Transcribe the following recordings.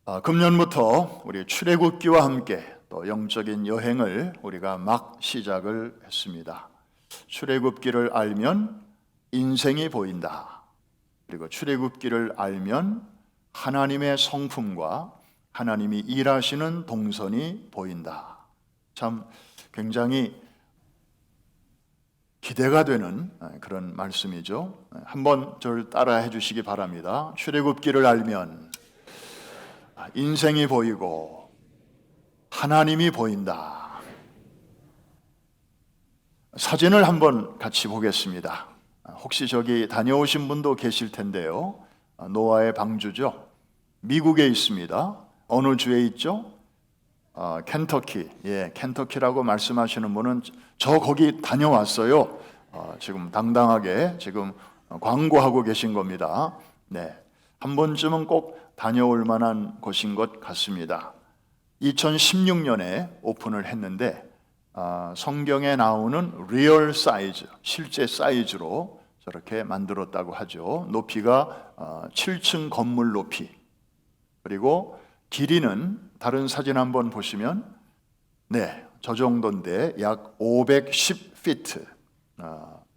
금년부터 우리 출애굽기와 함께 또 영적인 여행을 우리가 막 시작을 했습니다. 출애굽기를 알면 인생이 보인다. 그리고 출애굽기를 알면 하나님의 성품과 하나님이 일하시는 동선이 보인다. 참 굉장히 기대가 되는 그런 말씀이죠. 한번 저를 따라해 주시기 바랍니다. 출애굽기를 알면 인생이 보이고 하나님이 보인다. 사진을 한번 같이 보겠습니다. 혹시 저기 다녀오신 분도 계실 텐데요. 노아의 방주죠. 미국에 있습니다. 어느 주에 있죠? 켄터키. 켄터키라고 말씀하시는 분은 저 거기 다녀왔어요. 지금 당당하게 지금 광고하고 계신 겁니다. 네, 한 번쯤은 꼭 다녀올 만한 곳인 것 같습니다. 2016년에 오픈을 했는데 성경에 나오는 리얼 사이즈, 실제 사이즈로 저렇게 만들었다고 하죠. 높이가 7층 건물 높이, 그리고 길이는 다른 사진 한번 보시면 저 정도인데 약 510피트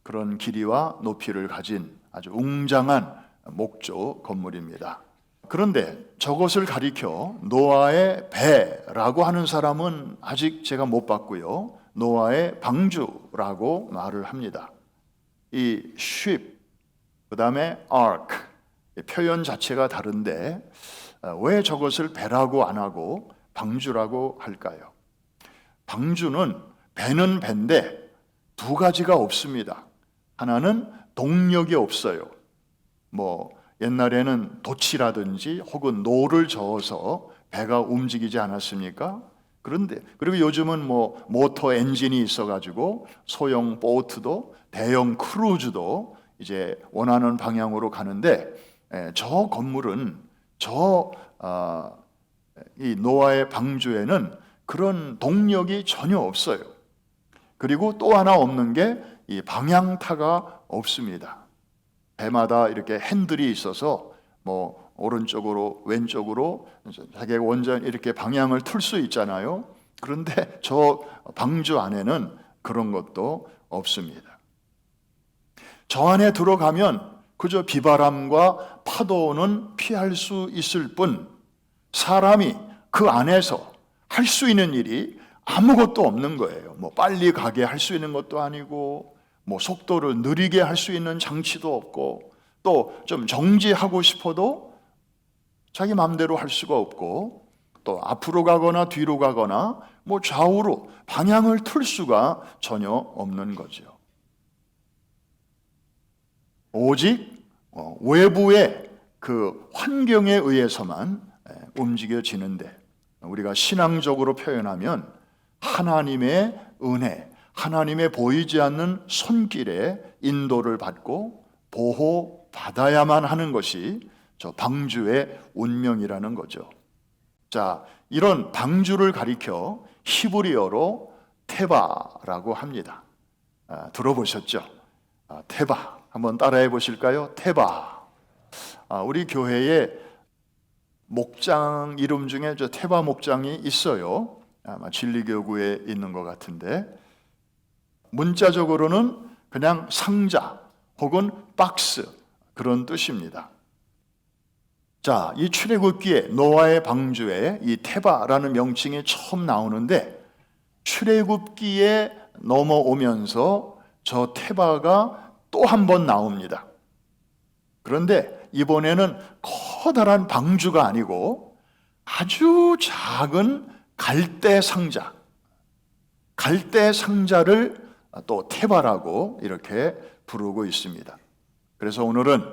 그런 길이와 높이를 가진 아주 웅장한 목조 건물입니다. 그런데 저것을 가리켜 노아의 배라고 하는 사람은 아직 제가 못 봤고요. 노아의 방주라고 말을 합니다. 이 ship, 그 다음에 ark, 표현 자체가 다른데 왜 저것을 배라고 안 하고 방주라고 할까요? 방주는 배는 배인데 두 가지가 없습니다. 하나는 동력이 없어요. 옛날에는 돛이라든지 혹은 노를 저어서 배가 움직이지 않았습니까? 그리고 요즘은 모터 엔진이 있어가지고 소형 보트도 대형 크루즈도 이제 원하는 방향으로 가는데 저 건물은 이 노아의 방주에는 그런 동력이 전혀 없어요. 그리고 또 하나 없는 게 이 방향타가 없습니다. 배마다 이렇게 핸들이 있어서 오른쪽으로 왼쪽으로 자기가 원전 이렇게 방향을 틀 수 있잖아요. 그런데 저 방주 안에는 그런 것도 없습니다. 저 안에 들어가면 그저 비바람과 파도는 피할 수 있을 뿐 사람이 그 안에서 할 수 있는 일이 아무것도 없는 거예요. 빨리 가게 할 수 있는 것도 아니고 속도를 느리게 할 수 있는 장치도 없고 또 좀 정지하고 싶어도 자기 마음대로 할 수가 없고 또 앞으로 가거나 뒤로 가거나 좌우로 방향을 틀 수가 전혀 없는 거죠. 오직 외부의 그 환경에 의해서만 움직여지는데 우리가 신앙적으로 표현하면 하나님의 은혜, 하나님의 보이지 않는 손길에 인도를 받고 보호받아야만 하는 것이 저 방주의 운명이라는 거죠. 자, 이런 방주를 가리켜 히브리어로 테바라고 합니다. 들어보셨죠? 테바. 한번 따라해 보실까요? 테바. 우리 교회에 목장 이름 중에 저 테바 목장이 있어요. 아마 진리교구에 있는 것 같은데 문자적으로는 그냥 상자 혹은 박스 그런 뜻입니다. 자, 이 출애굽기에 노아의 방주에 이 테바라는 명칭이 처음 나오는데 출애굽기에 넘어오면서 저 테바가 또 한 번 나옵니다. 그런데 이번에는 커다란 방주가 아니고 아주 작은 갈대 상자를 또 테바라고 이렇게 부르고 있습니다. 그래서 오늘은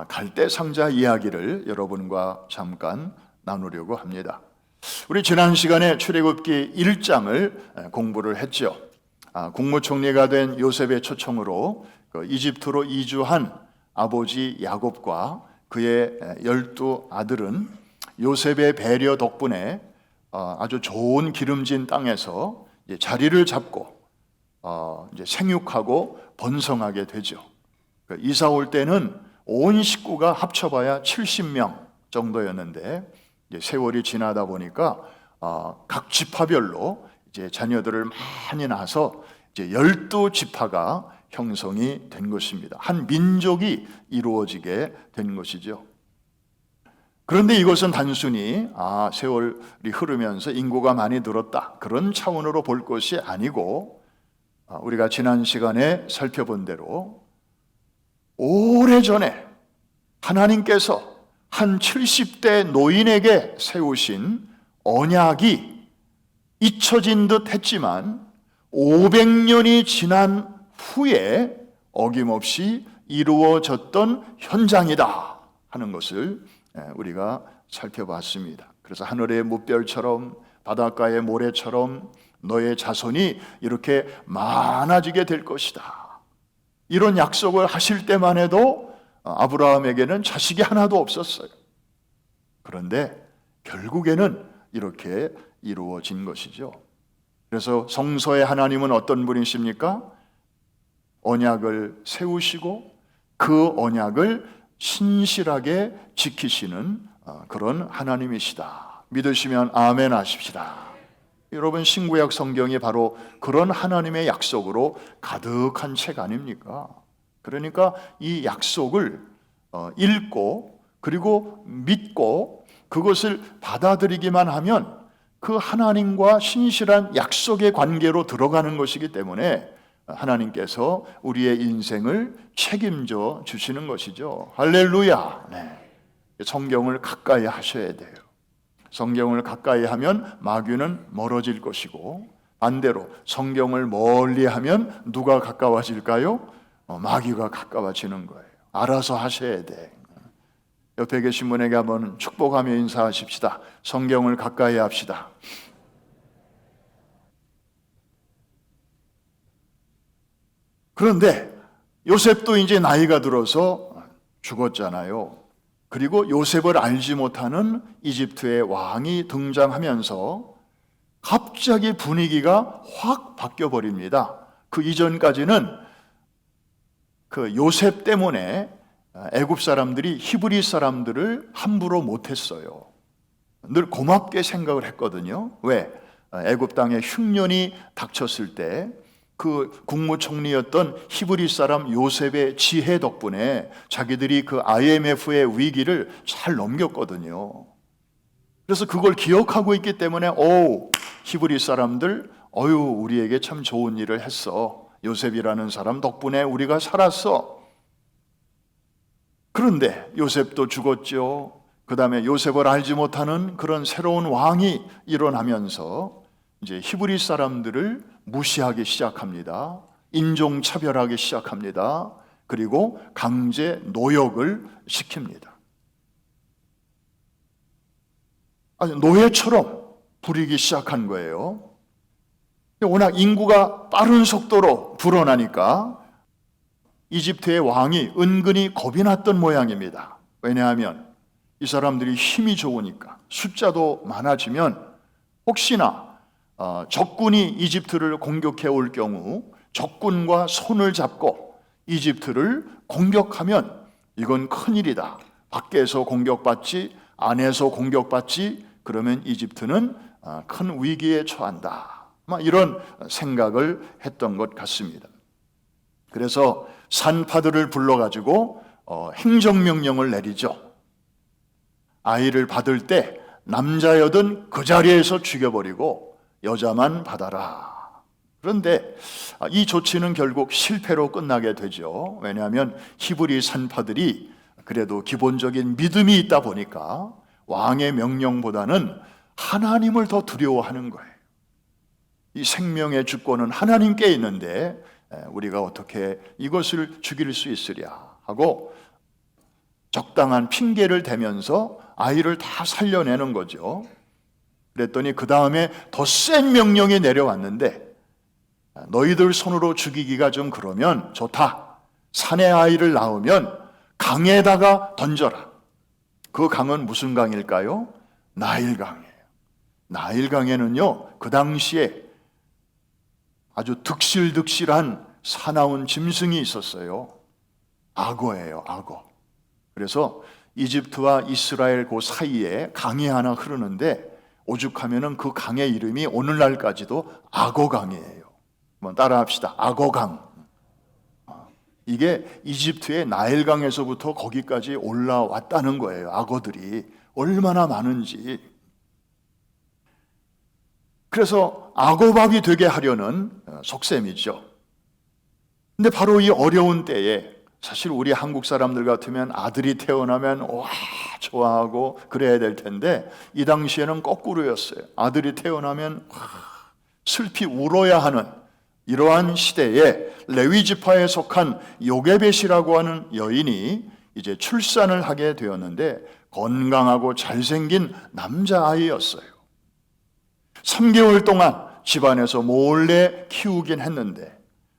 갈대 상자 이야기를 여러분과 잠깐 나누려고 합니다. 우리 지난 시간에 출애굽기 1장을 공부를 했죠. 국무총리가 된 요셉의 초청으로 이집트로 이주한 아버지 야곱과 그의 12 아들은 요셉의 배려 덕분에 아주 좋은 기름진 땅에서 자리를 잡고 이제 생육하고 번성하게 되죠. 이사 올 때는 온 식구가 합쳐봐야 70명 정도였는데 이제 세월이 지나다 보니까 각 지파별로 이제 자녀들을 많이 낳아서 이제 12지파가 형성이 된 것입니다. 한 민족이 이루어지게 된 것이죠. 그런데 이것은 단순히 세월이 흐르면서 인구가 많이 늘었다, 그런 차원으로 볼 것이 아니고, 우리가 지난 시간에 살펴본 대로 오래전에 하나님께서 한 70대 노인에게 세우신 언약이 잊혀진 듯 했지만 500년이 지난 후에 어김없이 이루어졌던 현장이다 하는 것을 우리가 살펴봤습니다. 그래서 하늘의 무별처럼 바닷가의 모래처럼 너의 자손이 이렇게 많아지게 될 것이다, 이런 약속을 하실 때만 해도 아브라함에게는 자식이 하나도 없었어요. 그런데 결국에는 이렇게 이루어진 것이죠. 그래서 성서의 하나님은 어떤 분이십니까? 언약을 세우시고 그 언약을 신실하게 지키시는 그런 하나님이시다. 믿으시면 아멘 하십시다. 여러분, 신구약 성경이 바로 그런 하나님의 약속으로 가득한 책 아닙니까? 그러니까 이 약속을 읽고 그리고 믿고 그것을 받아들이기만 하면 그 하나님과 신실한 약속의 관계로 들어가는 것이기 때문에 하나님께서 우리의 인생을 책임져 주시는 것이죠. 할렐루야. 네. 성경을 가까이 하셔야 돼요. 성경을 가까이 하면 마귀는 멀어질 것이고, 반대로 성경을 멀리 하면 누가 가까워질까요? 마귀가 가까워지는 거예요. 알아서 하셔야 돼. 옆에 계신 분에게 한번 축복하며 인사하십시다. 성경을 가까이 합시다. 그런데 요셉도 이제 나이가 들어서 죽었잖아요. 그리고 요셉을 알지 못하는 이집트의 왕이 등장하면서 갑자기 분위기가 확 바뀌어 버립니다. 그 이전까지는 그 요셉 때문에 애굽 사람들이 히브리 사람들을 함부로 못했어요. 늘 고맙게 생각을 했거든요. 왜? 애굽 땅에 흉년이 닥쳤을 때 그 국무총리였던 히브리 사람 요셉의 지혜 덕분에 자기들이 그 IMF의 위기를 잘 넘겼거든요. 그래서 그걸 기억하고 있기 때문에 히브리 사람들 우리에게 참 좋은 일을 했어. 요셉이라는 사람 덕분에 우리가 살았어. 그런데 요셉도 죽었죠. 그 다음에 요셉을 알지 못하는 그런 새로운 왕이 일어나면서 이제 히브리 사람들을 무시하기 시작합니다. 인종차별하기 시작합니다. 그리고 강제 노역을 시킵니다. 아주 노예처럼 부리기 시작한 거예요. 워낙 인구가 빠른 속도로 불어나니까 이집트의 왕이 은근히 겁이 났던 모양입니다. 왜냐하면 이 사람들이 힘이 좋으니까, 숫자도 많아지면 혹시나 적군이 이집트를 공격해 올 경우 적군과 손을 잡고 이집트를 공격하면 이건 큰일이다. 밖에서 공격받지, 안에서 공격받지, 그러면 이집트는 큰 위기에 처한다. 이런 생각을 했던 것 같습니다. 그래서 산파들을 불러가지고 행정명령을 내리죠. 아이를 받을 때 남자여든 그 자리에서 죽여버리고 여자만 받아라. 그런데 이 조치는 결국 실패로 끝나게 되죠. 왜냐하면 히브리 산파들이 그래도 기본적인 믿음이 있다 보니까 왕의 명령보다는 하나님을 더 두려워하는 거예요. 이 생명의 주권은 하나님께 있는데 우리가 어떻게 이것을 죽일 수 있으랴 하고 적당한 핑계를 대면서 아이를 다 살려내는 거죠. 그랬더니 그 다음에 더 센 명령이 내려왔는데, 너희들 손으로 죽이기가 좀 그러면 좋다. 산에 아이를 낳으면 강에다가 던져라. 그 강은 무슨 강일까요? 나일강이에요. 나일강에는요, 그 당시에 아주 득실득실한 사나운 짐승이 있었어요. 악어예요, 악어. 그래서 이집트와 이스라엘 그 사이에 강이 하나 흐르는데 오죽하면은 그 강의 이름이 오늘날까지도 악어강이에요. 한번 따라합시다. 악어강. 이게 이집트의 나일강에서부터 거기까지 올라왔다는 거예요. 악어들이 얼마나 많은지. 그래서 악어밥이 되게 하려는 속셈이죠. 근데 바로 이 어려운 때에 사실 우리 한국 사람들 같으면 아들이 태어나면 와 좋아하고 그래야 될 텐데 이 당시에는 거꾸로였어요. 아들이 태어나면 와, 슬피 울어야 하는 이러한 시대에 레위 지파에 속한 요게벳이라고 하는 여인이 이제 출산을 하게 되었는데 건강하고 잘생긴 남자아이였어요. 3개월 동안 집안에서 몰래 키우긴 했는데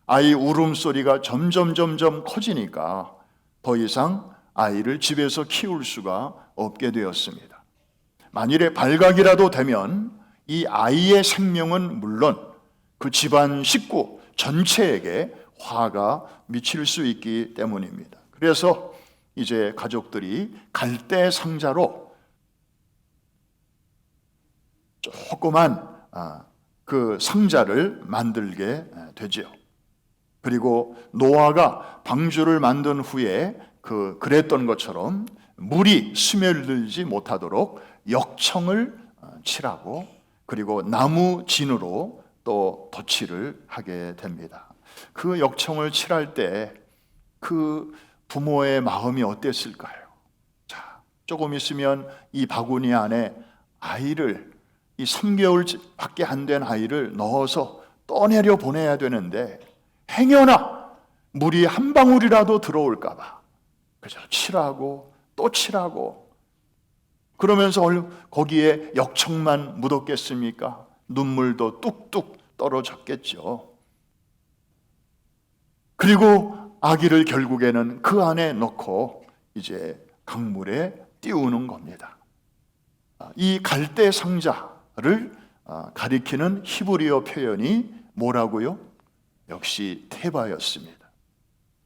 아이 울음소리가 점점 커지니까 더 이상 아이를 집에서 키울 수가 없게 되었습니다. 만일에 발각이라도 되면 이 아이의 생명은 물론 그 집안 식구 전체에게 화가 미칠 수 있기 때문입니다. 그래서 이제 가족들이 갈대 상자로 조그만 그 상자를 만들게 되죠. 그리고 노아가 방주를 만든 후에 그랬던 것처럼 물이 스며들지 못하도록 역청을 칠하고 그리고 나무 진으로 또 덧칠을 하게 됩니다. 그 역청을 칠할 때 그 부모의 마음이 어땠을까요? 자, 조금 있으면 이 바구니 안에 아이를 이 3개월밖에 안 된 아이를 넣어서 떠내려 보내야 되는데 행여나 물이 한 방울이라도 들어올까 봐 그래서 칠하고 또 칠하고 그러면서 거기에 역청만 묻었겠습니까? 눈물도 뚝뚝 떨어졌겠죠. 그리고 아기를 결국에는 그 안에 넣고 이제 강물에 띄우는 겁니다. 이 갈대 상자를 가리키는 히브리어 표현이 뭐라고요? 역시 테바였습니다.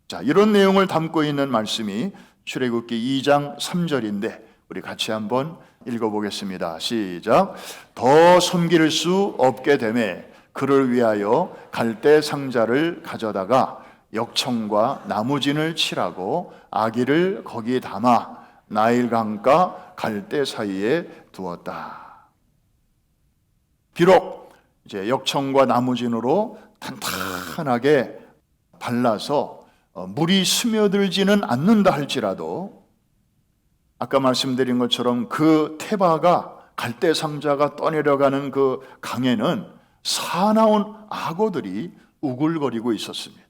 자, 이런 내용을 담고 있는 말씀이 출애굽기 2장 3절인데 우리 같이 한번 읽어보겠습니다. 시작. 더 섬길 수 없게 되매 그를 위하여 갈대 상자를 가져다가 역청과 나무진을 칠하고 아기를 거기 담아 나일강과 갈대 사이에 두었다. 비록 이제 역청과 나무진으로 탄탄하게 발라서 물이 스며들지는 않는다 할지라도 아까 말씀드린 것처럼 그 테바가 갈대 상자가 떠내려가는 그 강에는 사나운 악어들이 우글거리고 있었습니다.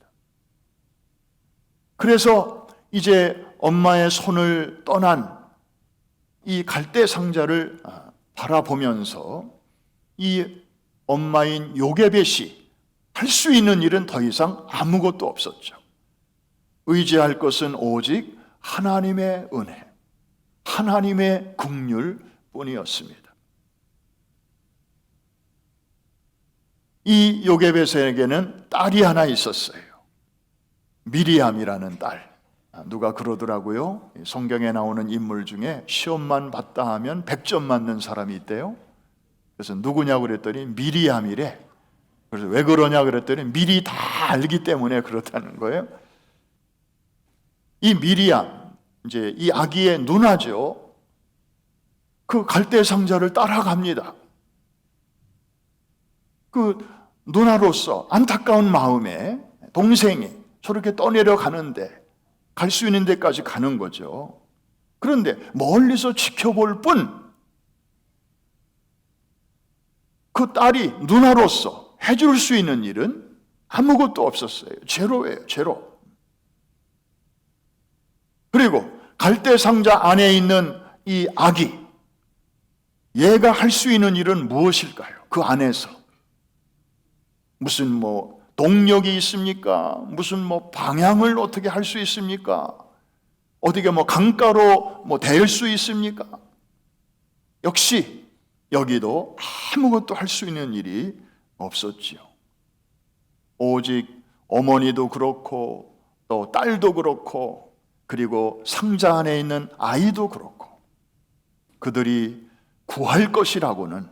그래서 이제 엄마의 손을 떠난 이 갈대 상자를 바라보면서 이 엄마인 요게벳이 할 수 있는 일은 더 이상 아무것도 없었죠. 의지할 것은 오직 하나님의 은혜, 하나님의 긍휼 뿐이었습니다. 이 요게벳에게는 딸이 하나 있었어요. 미리암이라는 딸. 누가 그러더라고요. 성경에 나오는 인물 중에 시험만 봤다 하면 100점 맞는 사람이 있대요. 그래서 누구냐고 그랬더니 미리암이래. 그래서 왜 그러냐 그랬더니 미리 다 알기 때문에 그렇다는 거예요. 이 미리암, 이제 이 아기의 누나죠. 그 갈대 상자를 따라갑니다. 그 누나로서 안타까운 마음에 동생이 저렇게 떠내려 가는데 갈 수 있는 데까지 가는 거죠. 그런데 멀리서 지켜볼 뿐 그 딸이 누나로서 해줄 수 있는 일은 아무것도 없었어요. 제로예요, 제로. 그리고 갈대 상자 안에 있는 이 아기, 얘가 할 수 있는 일은 무엇일까요? 그 안에서 무슨 동력이 있습니까? 무슨 방향을 어떻게 할 수 있습니까? 어떻게 강가로 댈 수 있습니까? 역시 여기도 아무것도 할 수 있는 일이 없었지요. 오직 어머니도 그렇고 또 딸도 그렇고 그리고 상자 안에 있는 아이도 그렇고 그들이 구할 것이라고는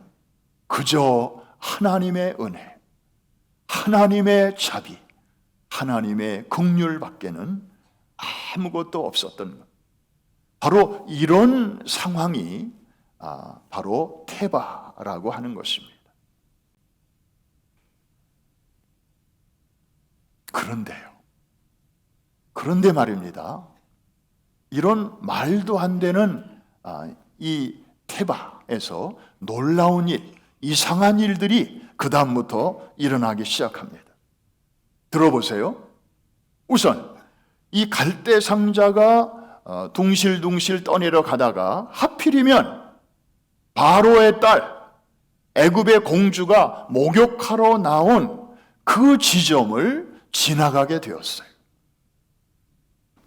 그저 하나님의 은혜, 하나님의 자비, 하나님의 긍휼밖에는 아무것도 없었던 것. 바로 이런 상황이 바로 테바라고 하는 것입니다. 그런데 말입니다. 이런 말도 안 되는 이 테바에서 놀라운 일, 이상한 일들이 그 다음부터 일어나기 시작합니다. 들어보세요. 우선 이 갈대 상자가 둥실둥실 떠내려 가다가 하필이면 바로의 딸 애굽의 공주가 목욕하러 나온 그 지점을 지나가게 되었어요.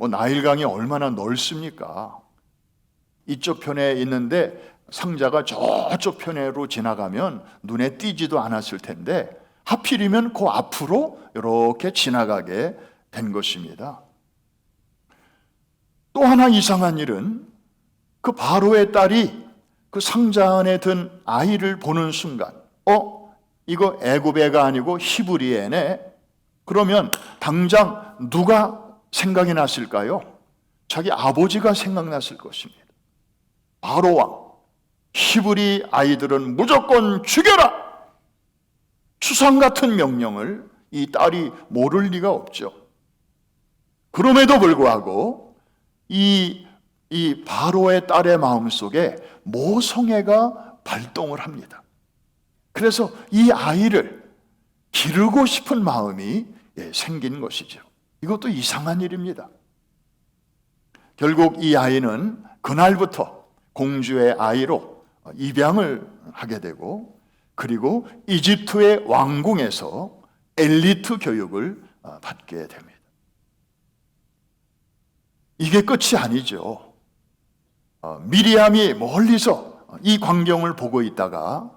나일강이 얼마나 넓습니까? 이쪽 편에 있는데 상자가 저쪽 편으로 지나가면 눈에 띄지도 않았을 텐데 하필이면 그 앞으로 이렇게 지나가게 된 것입니다. 또 하나 이상한 일은 그 바로의 딸이 그 상자 안에 든 아이를 보는 순간 이거 애굽 애가 아니고 히브리 애네. 그러면 당장 누가 생각이 났을까요? 자기 아버지가 생각났을 것입니다. 바로 왕, 히브리 아이들은 무조건 죽여라! 추상 같은 명령을 이 딸이 모를 리가 없죠. 그럼에도 불구하고 이 바로의 딸의 마음속에 모성애가 발동을 합니다. 그래서 이 아이를 기르고 싶은 마음이 생긴 것이죠. 이것도 이상한 일입니다. 결국 이 아이는 그날부터 공주의 아이로 입양을 하게 되고 그리고 이집트의 왕궁에서 엘리트 교육을 받게 됩니다. 이게 끝이 아니죠. 미리암이 멀리서 이 광경을 보고 있다가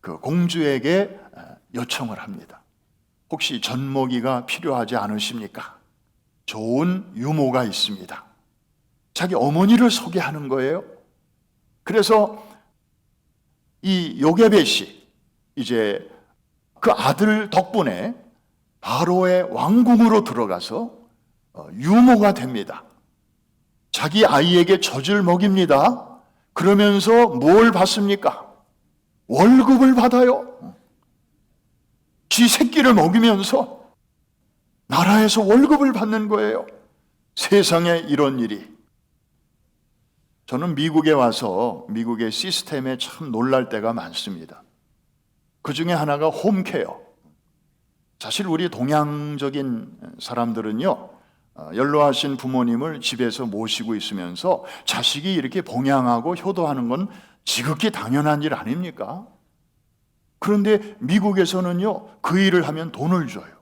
그 공주에게 요청을 합니다. 혹시 젖먹이가 필요하지 않으십니까? 좋은 유모가 있습니다. 자기 어머니를 소개하는 거예요. 그래서 이 요게벳이 이제 그 아들 덕분에 바로의 왕궁으로 들어가서 유모가 됩니다. 자기 아이에게 젖을 먹입니다. 그러면서 뭘 받습니까? 월급을 받아요. 지 새끼를 먹이면서 나라에서 월급을 받는 거예요. 세상에 이런 일이. 저는 미국에 와서 미국의 시스템에 참 놀랄 때가 많습니다. 그 중에 하나가 홈케어. 사실 우리 동양적인 사람들은요, 연로하신 부모님을 집에서 모시고 있으면서 자식이 이렇게 봉양하고 효도하는 건 지극히 당연한 일 아닙니까? 그런데 미국에서는요, 그 일을 하면 돈을 줘요.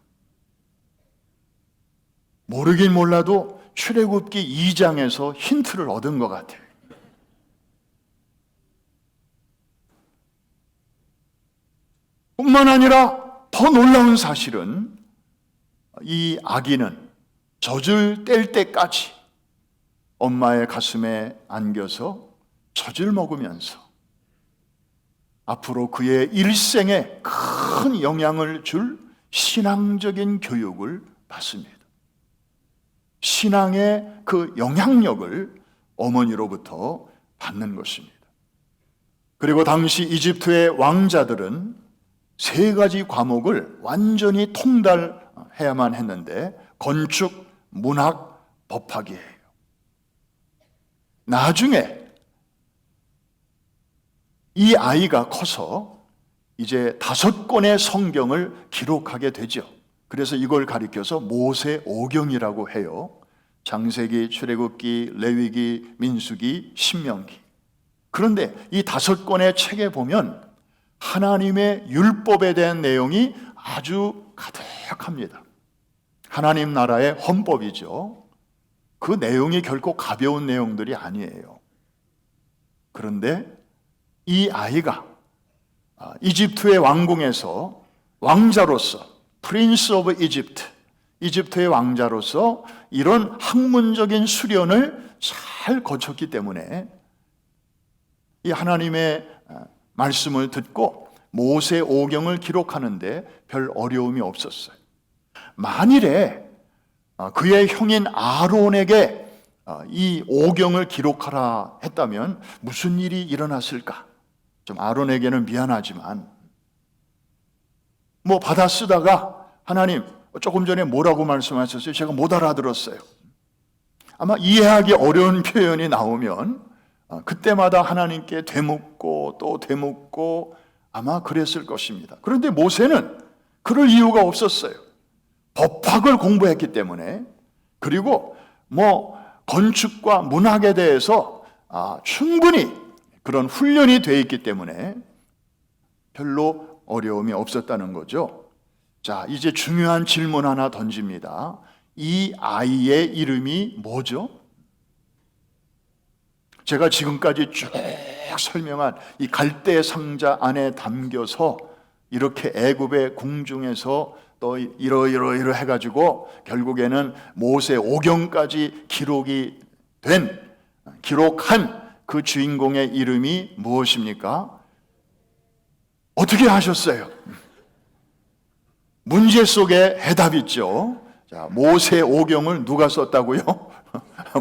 모르긴 몰라도 출애굽기 2장에서 힌트를 얻은 것 같아요. 뿐만 아니라 더 놀라운 사실은 이 아기는 젖을 뗄 때까지 엄마의 가슴에 안겨서 젖을 먹으면서 앞으로 그의 일생에 큰 영향을 줄 신앙적인 교육을 받습니다. 신앙의 그 영향력을 어머니로부터 받는 것입니다. 그리고 당시 이집트의 왕자들은 3가지 과목을 완전히 통달해야만 했는데 건축, 문학, 법학이에요. 나중에 이 아이가 커서 이제 5권의 성경을 기록하게 되죠. 그래서 이걸 가리켜서 모세 오경이라고 해요. 창세기, 출애굽기, 레위기, 민수기, 신명기. 그런데 이 5권의 책에 보면 하나님의 율법에 대한 내용이 아주 가득합니다. 하나님 나라의 헌법이죠. 그 내용이 결코 가벼운 내용들이 아니에요. 그런데 이 아이가 이집트의 왕궁에서 왕자로서 프린스 오브 이집트, 이집트의 왕자로서 이런 학문적인 수련을 잘 거쳤기 때문에 이 하나님의 말씀을 듣고 모세 오경을 기록하는데 별 어려움이 없었어요. 만일에 그의 형인 아론에게 이 오경을 기록하라 했다면 무슨 일이 일어났을까? 좀 아론에게는 미안하지만 받아 쓰다가 하나님 조금 전에 뭐라고 말씀하셨어요? 제가 못 알아들었어요. 아마 이해하기 어려운 표현이 나오면 그때마다 하나님께 되묻고 또 되묻고 아마 그랬을 것입니다. 그런데 모세는 그럴 이유가 없었어요. 법학을 공부했기 때문에, 그리고 건축과 문학에 대해서 충분히 그런 훈련이 되어 있기 때문에 별로 어려움이 없었다는 거죠. 자, 이제 중요한 질문 하나 던집니다. 이 아이의 이름이 뭐죠? 제가 지금까지 쭉 설명한 이 갈대 상자 안에 담겨서 이렇게 애굽의 궁중에서 또 이러 해가지고 결국에는 모세 오경까지 기록한 그 주인공의 이름이 무엇입니까? 어떻게 하셨어요? 문제 속에 해답이 있죠. 자, 모세 오경을 누가 썼다고요?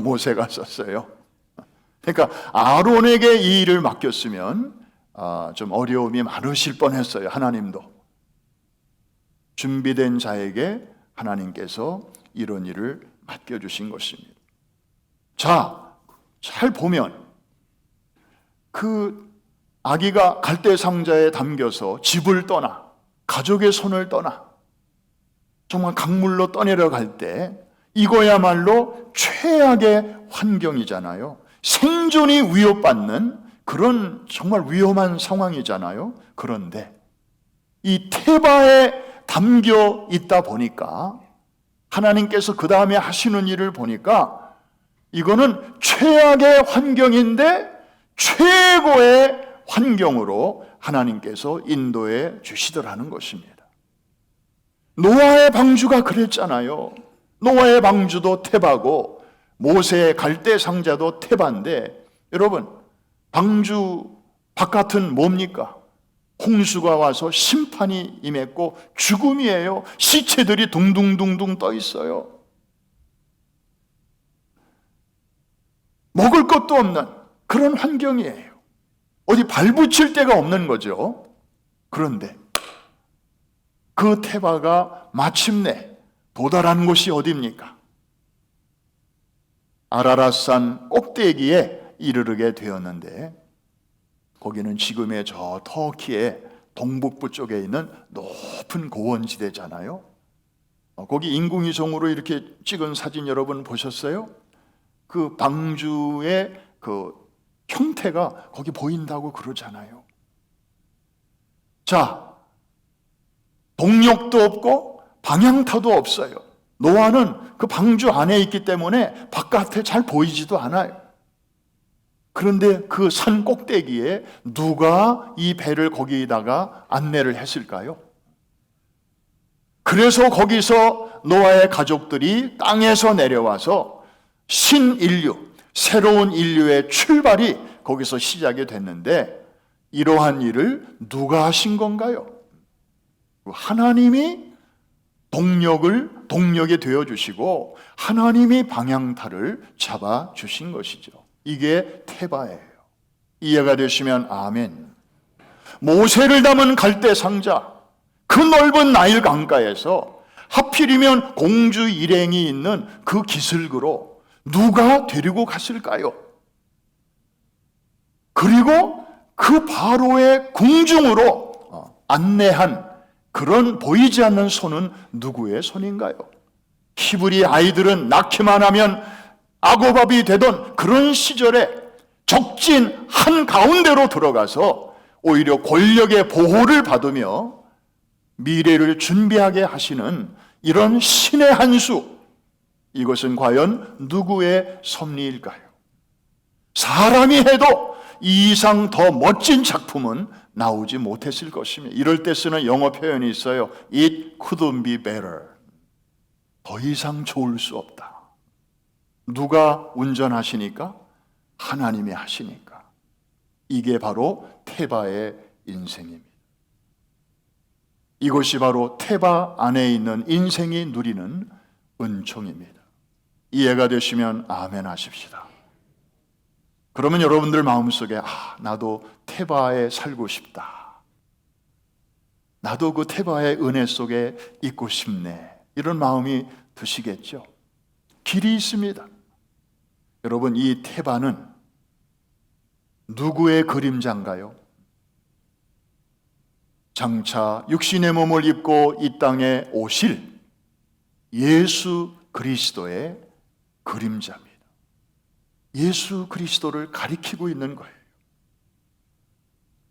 모세가 썼어요. 그러니까 아론에게 이 일을 맡겼으면 좀 어려움이 많으실 뻔했어요. 하나님도. 준비된 자에게 하나님께서 이런 일을 맡겨주신 것입니다. 자, 잘 보면 그 아기가 갈대 상자에 담겨서 집을 떠나 가족의 손을 떠나 정말 강물로 떠내려갈 때 이거야말로 최악의 환경이잖아요. 생존이 위협받는 그런 정말 위험한 상황이잖아요. 그런데 이 테바에 담겨 있다 보니까 하나님께서 그 다음에 하시는 일을 보니까 이거는 최악의 환경인데 최고의 환경으로 하나님께서 인도해 주시더라는 것입니다. 노아의 방주가 그랬잖아요. 노아의 방주도 테바고 모세의 갈대 상자도 테바인데, 여러분, 방주 바깥은 뭡니까? 홍수가 와서 심판이 임했고 죽음이에요. 시체들이 둥둥둥둥 떠 있어요. 먹을 것도 없는 그런 환경이에요. 어디 발붙일 데가 없는 거죠. 그런데 그 테바가 마침내 도달한 곳이 어디입니까? 아라랏산 꼭대기에 이르르게 되었는데, 거기는 지금의 저 터키의 동북부 쪽에 있는 높은 고원지대잖아요. 거기 인공위성으로 이렇게 찍은 사진 여러분 보셨어요? 그 방주의 그 형태가 거기 보인다고 그러잖아요. 자, 동력도 없고 방향타도 없어요. 노아는 그 방주 안에 있기 때문에 바깥에 잘 보이지도 않아요. 그런데 그 산 꼭대기에 누가 이 배를 거기다가 안내를 했을까요? 그래서 거기서 노아의 가족들이 땅에서 내려와서 신인류, 새로운 인류의 출발이 거기서 시작이 됐는데, 이러한 일을 누가 하신 건가요? 하나님이 동력이 되어주시고 하나님이 방향타를 잡아주신 것이죠. 이게 테바예요. 이해가 되시면 아멘. 모세를 담은 갈대 상자, 그 넓은 나일 강가에서 하필이면 공주 일행이 있는 그 기슭으로 누가 데리고 갔을까요? 그리고 그 바로의 궁중으로 안내한 그런 보이지 않는 손은 누구의 손인가요? 히브리 아이들은 낳기만 하면 악어밥이 되던 그런 시절에 적진 한가운데로 들어가서 오히려 권력의 보호를 받으며 미래를 준비하게 하시는 이런 신의 한 수, 이것은 과연 누구의 섭리일까요? 사람이 해도 이 이상 더 멋진 작품은 나오지 못했을 것입니다. 이럴 때 쓰는 영어 표현이 있어요. It couldn't be better. 더 이상 좋을 수 없다. 누가 운전하시니까? 하나님이 하시니까. 이게 바로 테바의 인생입니다. 이것이 바로 테바 안에 있는 인생이 누리는 은총입니다. 이해가 되시면 아멘 하십시다. 그러면 여러분들 마음속에 나도 테바에 살고 싶다. 나도 그 테바의 은혜 속에 있고 싶네. 이런 마음이 드시겠죠? 길이 있습니다. 여러분, 이 테바는 누구의 그림자인가요? 장차 육신의 몸을 입고 이 땅에 오실 예수 그리스도의 그림자입니다. 예수 그리스도를 가리키고 있는 거예요.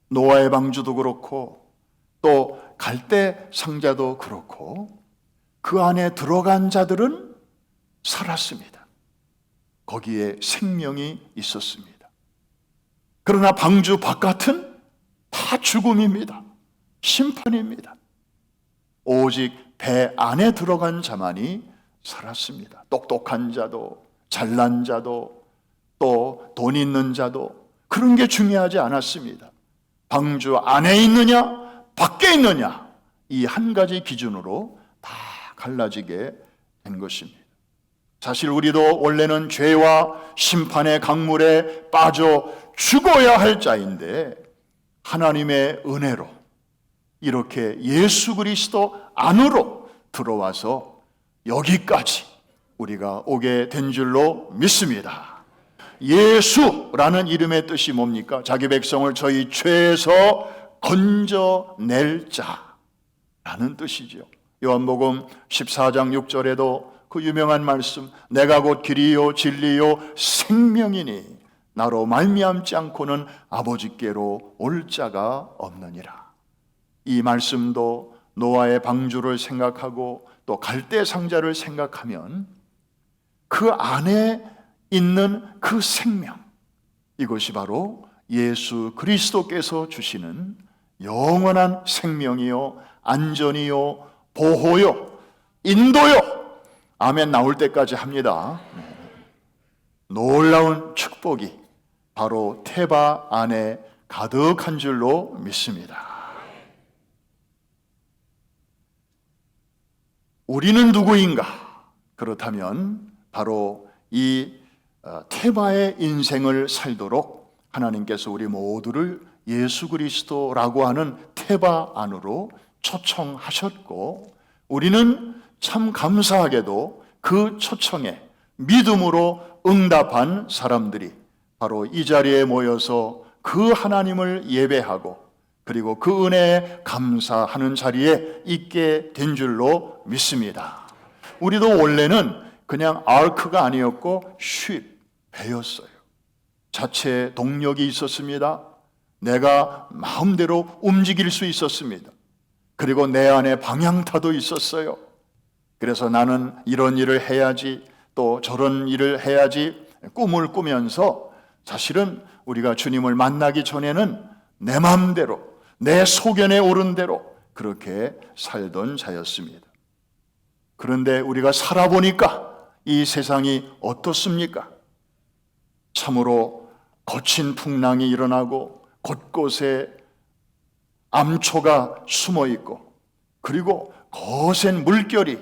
노아의 방주도 그렇고 또 갈대 상자도 그렇고 그 안에 들어간 자들은 살았습니다. 거기에 생명이 있었습니다. 그러나 방주 바깥은 다 죽음입니다. 심판입니다. 오직 배 안에 들어간 자만이 살았습니다. 똑똑한 자도 잘난 자도 또 돈 있는 자도 그런 게 중요하지 않았습니다. 방주 안에 있느냐 밖에 있느냐 이 한 가지 기준으로 다 갈라지게 된 것입니다. 사실 우리도 원래는 죄와 심판의 강물에 빠져 죽어야 할 자인데 하나님의 은혜로 이렇게 예수 그리스도 안으로 들어와서 여기까지 우리가 오게 된 줄로 믿습니다. 예수라는 이름의 뜻이 뭡니까? 자기 백성을 저희 죄에서 건져낼 자라는 뜻이죠. 요한복음 14장 6절에도 그 유명한 말씀, 내가 곧 길이요 진리요 생명이니 나로 말미암지 않고는 아버지께로 올 자가 없느니라. 이 말씀도 노아의 방주를 생각하고 또 갈대 상자를 생각하면 그 안에 있는 그 생명, 이것이 바로 예수 그리스도께서 주시는 영원한 생명이요 안전이요 보호요 인도요. 아멘 나올 때까지 합니다. 놀라운 축복이 바로 테바 안에 가득한 줄로 믿습니다. 우리는 누구인가? 그렇다면 바로 이 테바의 인생을 살도록 하나님께서 우리 모두를 예수 그리스도라고 하는 테바 안으로 초청하셨고 우리는 참 감사하게도 그 초청에 믿음으로 응답한 사람들이 바로 이 자리에 모여서 그 하나님을 예배하고 그리고 그 은혜에 감사하는 자리에 있게 된 줄로 믿습니다. 우리도 원래는 그냥 아크가 아니었고 쉽, 배였어요. 자체 동력이 있었습니다. 내가 마음대로 움직일 수 있었습니다. 그리고 내 안에 방향타도 있었어요. 그래서 나는 이런 일을 해야지 또 저런 일을 해야지 꿈을 꾸면서 사실은 우리가 주님을 만나기 전에는 내 마음대로 내 소견에 오른 대로 그렇게 살던 자였습니다. 그런데 우리가 살아보니까 이 세상이 어떻습니까? 참으로 거친 풍랑이 일어나고 곳곳에 암초가 숨어 있고 그리고 거센 물결이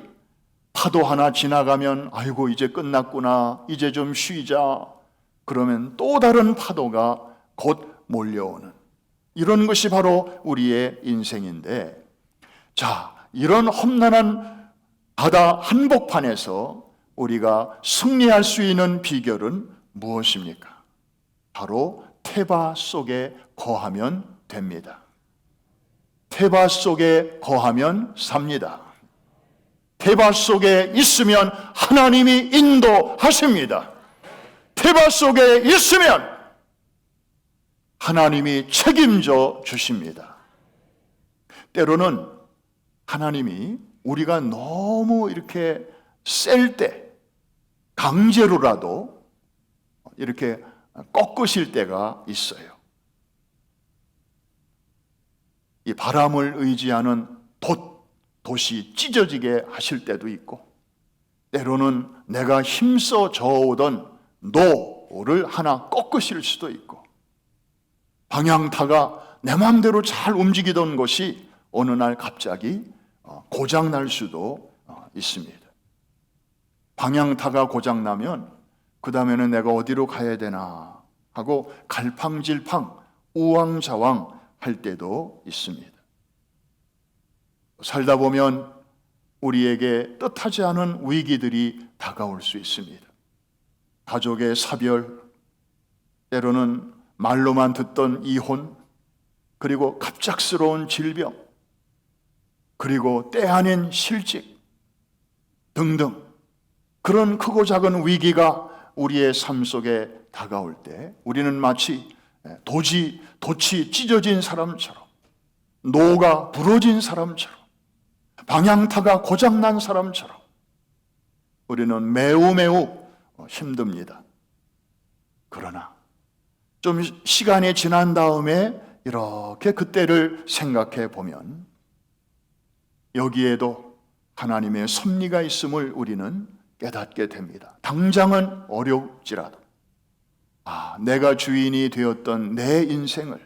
파도 하나 지나가면 아이고 이제 끝났구나 이제 좀 쉬자 그러면 또 다른 파도가 곧 몰려오는 이런 것이 바로 우리의 인생인데 자 이런 험난한 바다 한복판에서 우리가 승리할 수 있는 비결은 무엇입니까? 바로 테바 속에 거하면 됩니다. 테바 속에 거하면 삽니다. 테바 속에 있으면 하나님이 인도하십니다. 테바 속에 있으면 하나님이 책임져 주십니다. 때로는 하나님이 우리가 너무 이렇게 셀 때 강제로라도 이렇게 꺾으실 때가 있어요. 이 바람을 의지하는 돛이 찢어지게 하실 때도 있고 때로는 내가 힘써 저어오던 노를 하나 꺾으실 수도 있고, 방향타가 내 마음대로 잘 움직이던 것이 어느 날 갑자기 고장날 수도 있습니다. 방향타가 고장나면 그 다음에는 내가 어디로 가야 되나 하고 갈팡질팡 우왕좌왕 할 때도 있습니다. 살다 보면 우리에게 뜻하지 않은 위기들이 다가올 수 있습니다. 가족의 사별, 때로는 말로만 듣던 이혼, 그리고 갑작스러운 질병, 그리고 때 아닌 실직 등등, 그런 크고 작은 위기가 우리의 삶 속에 다가올 때 우리는 마치 돛이 찢어진 사람처럼, 노가 부러진 사람처럼, 방향타가 고장난 사람처럼 우리는 매우 힘듭니다. 그러나 좀 시간이 지난 다음에 이렇게 그때를 생각해 보면 여기에도 하나님의 섭리가 있음을 우리는 깨닫게 됩니다. 당장은 어려울지라도 내가 주인이 되었던 내 인생을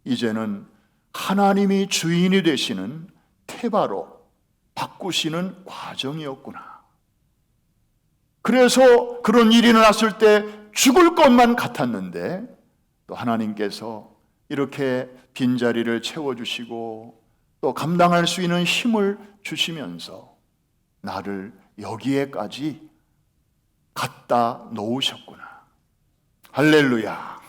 이제는 하나님이 주인이 되시는 테바로 바꾸시는 과정이었구나. 그래서 그런 일이 일어났을 때 죽을 것만 같았는데 또 하나님께서 이렇게 빈자리를 채워주시고 또 감당할 수 있는 힘을 주시면서 나를 여기에까지 갖다 놓으셨구나. 할렐루야.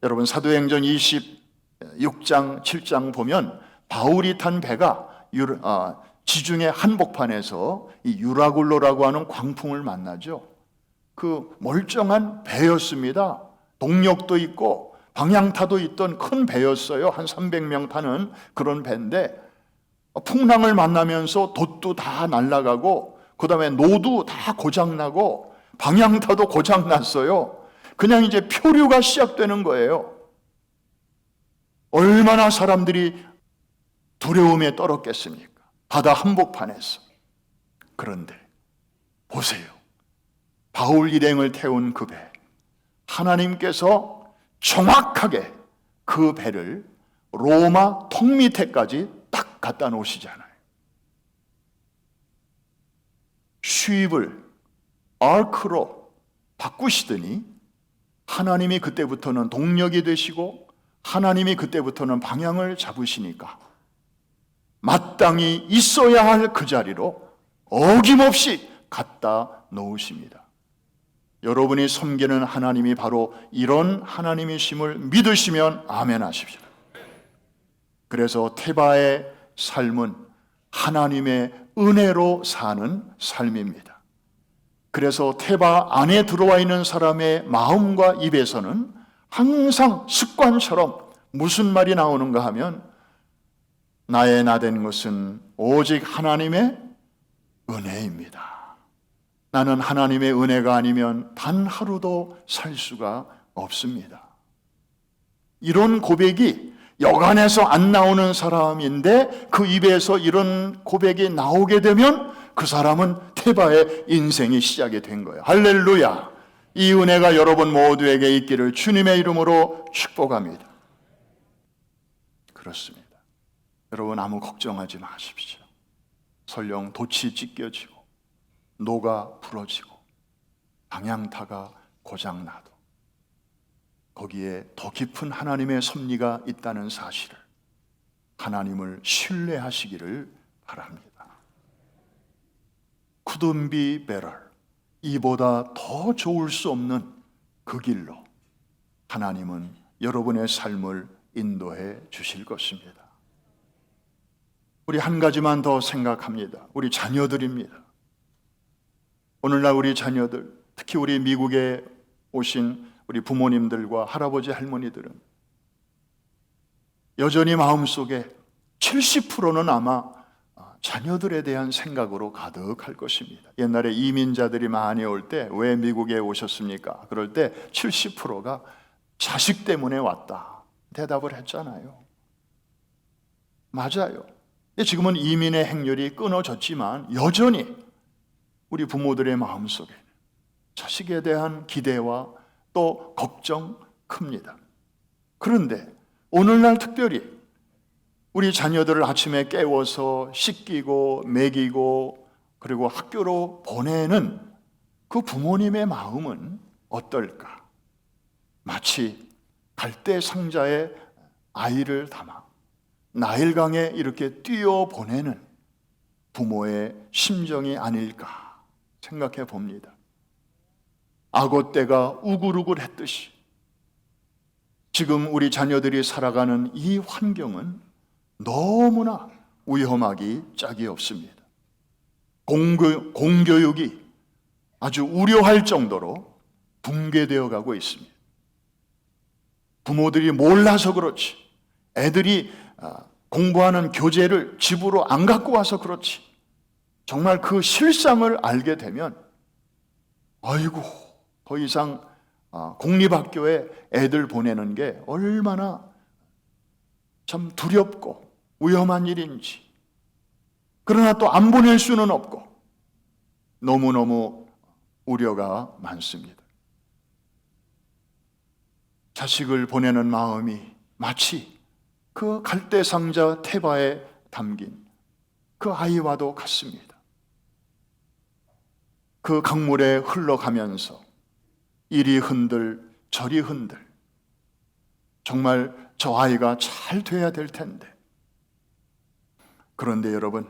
여러분, 사도행전 26장 7장 보면 바울이 탄 배가 지중해 한복판에서 이 유라굴로라고 하는 광풍을 만나죠. 그 멀쩡한 배였습니다. 동력도 있고 방향타도 있던 큰 배였어요. 한 300명 타는 그런 배인데 풍랑을 만나면서 돛도 다 날아가고 그 다음에 노도 다 고장나고 방향타도 고장났어요. 그냥 이제 표류가 시작되는 거예요. 얼마나 사람들이 두려움에 떨었겠습니까? 바다 한복판에서. 그런데 보세요. 바울 일행을 태운 그 배, 하나님께서 정확하게 그 배를 로마 턱 밑에까지 딱 갖다 놓으시잖아요. 쉬입을 아크로 바꾸시더니 하나님이 그때부터는 동력이 되시고 하나님이 그때부터는 방향을 잡으시니까 마땅히 있어야 할 그 자리로 어김없이 갖다 놓으십니다. 여러분이 섬기는 하나님이 바로 이런 하나님이심을 믿으시면 아멘 하십시오. 그래서 테바의 삶은 하나님의 은혜로 사는 삶입니다. 그래서 테바 안에 들어와 있는 사람의 마음과 입에서는 항상 습관처럼 무슨 말이 나오는가 하면 나의 나된 것은 오직 하나님의 은혜입니다. 나는 하나님의 은혜가 아니면 단 하루도 살 수가 없습니다. 이런 고백이 여간에서 안 나오는 사람인데 그 입에서 이런 고백이 나오게 되면 그 사람은 테바의 인생이 시작이 된 거예요. 할렐루야. 이 은혜가 여러분 모두에게 있기를 주님의 이름으로 축복합니다. 그렇습니다. 여러분 아무 걱정하지 마십시오. 설령 돛이 찢겨지고 노가 부러지고 방향타가 고장나도 거기에 더 깊은 하나님의 섭리가 있다는 사실을, 하나님을 신뢰하시기를 바랍니다. Couldn't be better. 이보다 더 좋을 수 없는 그 길로 하나님은 여러분의 삶을 인도해 주실 것입니다. 우리 한 가지만 더 생각합니다. 우리 자녀들입니다. 오늘날 우리 자녀들, 특히 우리 미국에 오신 우리 부모님들과 할아버지 할머니들은 여전히 마음속에 70%는 아마 자녀들에 대한 생각으로 가득할 것입니다. 옛날에 이민자들이 많이 올 때 왜 미국에 오셨습니까? 그럴 때 70%가 자식 때문에 왔다 대답을 했잖아요. 맞아요. 지금은 이민의 행렬이 끊어졌지만 여전히 우리 부모들의 마음속에 자식에 대한 기대와 또 걱정 큽니다. 그런데 오늘날 특별히 우리 자녀들을 아침에 깨워서 씻기고 먹이고 그리고 학교로 보내는 그 부모님의 마음은 어떨까? 마치 갈대 상자에 아이를 담아 나일강에 이렇게 뛰어 보내는 부모의 심정이 아닐까 생각해 봅니다. 악어 떼가 우글우글했듯이 지금 우리 자녀들이 살아가는 이 환경은 너무나 위험하기 짝이 없습니다. 공교육이 아주 우려할 정도로 붕괴되어 가고 있습니다. 부모들이 몰라서 그렇지, 애들이 공부하는 교재를 집으로 안 갖고 와서 그렇지, 정말 그 실상을 알게 되면 아이고, 더 이상 공립학교에 애들 보내는 게 얼마나 참 두렵고 위험한 일인지, 그러나 또 안 보낼 수는 없고 너무너무 우려가 많습니다. 자식을 보내는 마음이 마치 그 갈대 상자 태바에 담긴 그 아이와도 같습니다. 그 강물에 흘러가면서 이리 흔들 저리 흔들, 정말 저 아이가 잘 돼야 될 텐데. 그런데 여러분,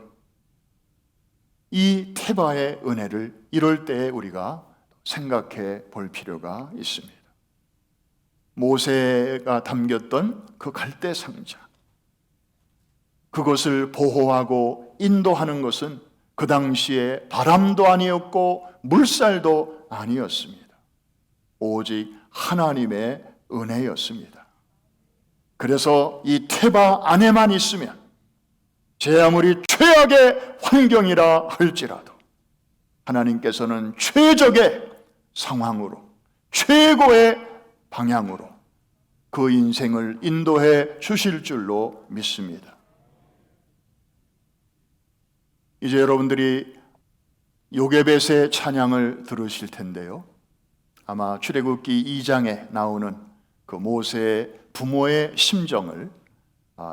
이 태바의 은혜를 이럴 때에 우리가 생각해 볼 필요가 있습니다. 모세가 담겼던 그 갈대 상자, 그것을 보호하고 인도하는 것은 그 당시에 바람도 아니었고 물살도 아니었습니다. 오직 하나님의 은혜였습니다. 그래서 이 태바 안에만 있으면 제 아무리 최악의 환경이라 할지라도 하나님께서는 최적의 상황으로, 최고의 방향으로 그 인생을 인도해 주실 줄로 믿습니다. 이제 여러분들이 요게벳의 찬양을 들으실 텐데요, 아마 출애굽기 2장에 나오는 그 모세의 부모의 심정을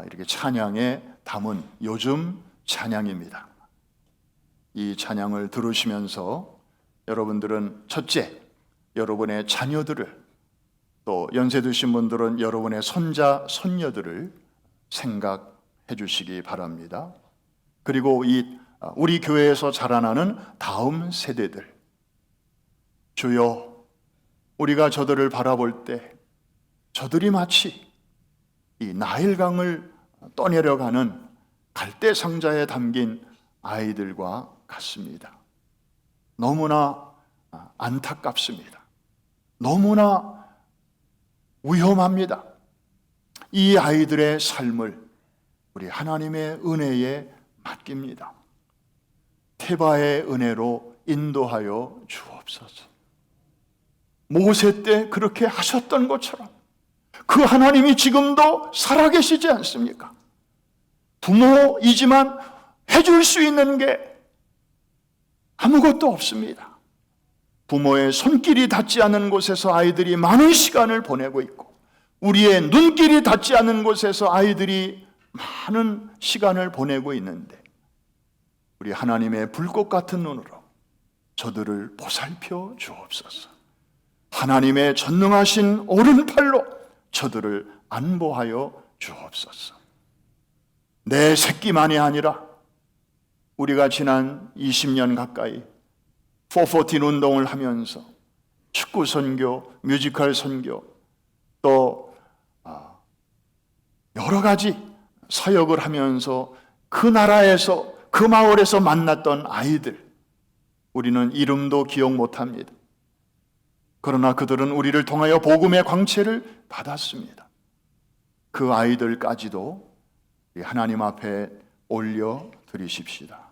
이렇게 찬양에 담은 요즘 찬양입니다. 이 찬양을 들으시면서 여러분들은 첫째, 여러분의 자녀들을, 또 연세 드신 분들은 여러분의 손자, 손녀들을 생각해 주시기 바랍니다. 그리고 우리 교회에서 자라나는 다음 세대들, 주여, 우리가 저들을 바라볼 때 저들이 마치 이 나일강을 떠내려가는 갈대 상자에 담긴 아이들과 같습니다. 너무나 안타깝습니다. 너무나 위험합니다. 이 아이들의 삶을 우리 하나님의 은혜에 맡깁니다. 태바의 은혜로 인도하여 주옵소서. 모세 때 그렇게 하셨던 것처럼 그 하나님이 지금도 살아계시지 않습니까? 부모이지만 해줄 수 있는 게 아무것도 없습니다. 부모의 손길이 닿지 않은 곳에서 아이들이 많은 시간을 보내고 있고, 우리의 눈길이 닿지 않은 곳에서 아이들이 많은 시간을 보내고 있는데, 우리 하나님의 불꽃 같은 눈으로 저들을 보살펴 주옵소서. 하나님의 전능하신 오른팔로 저들을 안보하여 주옵소서. 내 새끼만이 아니라 우리가 지난 20년 가까이 414 운동을 하면서 축구 선교, 뮤지컬 선교, 또 여러 가지 사역을 하면서 그 나라에서, 그 마을에서 만났던 아이들, 우리는 이름도 기억 못합니다. 그러나 그들은 우리를 통하여 복음의 광채를 받았습니다. 그 아이들까지도 하나님 앞에 올려 드리십시다.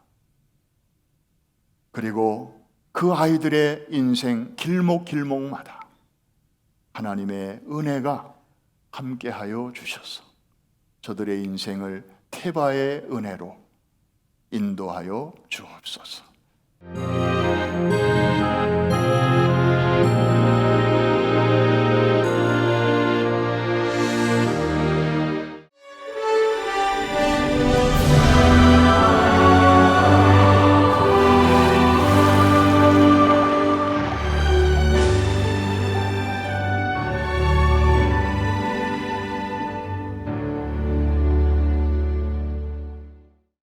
그리고 그 아이들의 인생 길목길목마다 하나님의 은혜가 함께하여 주셔서 저들의 인생을 태바의 은혜로 인도하여 주옵소서.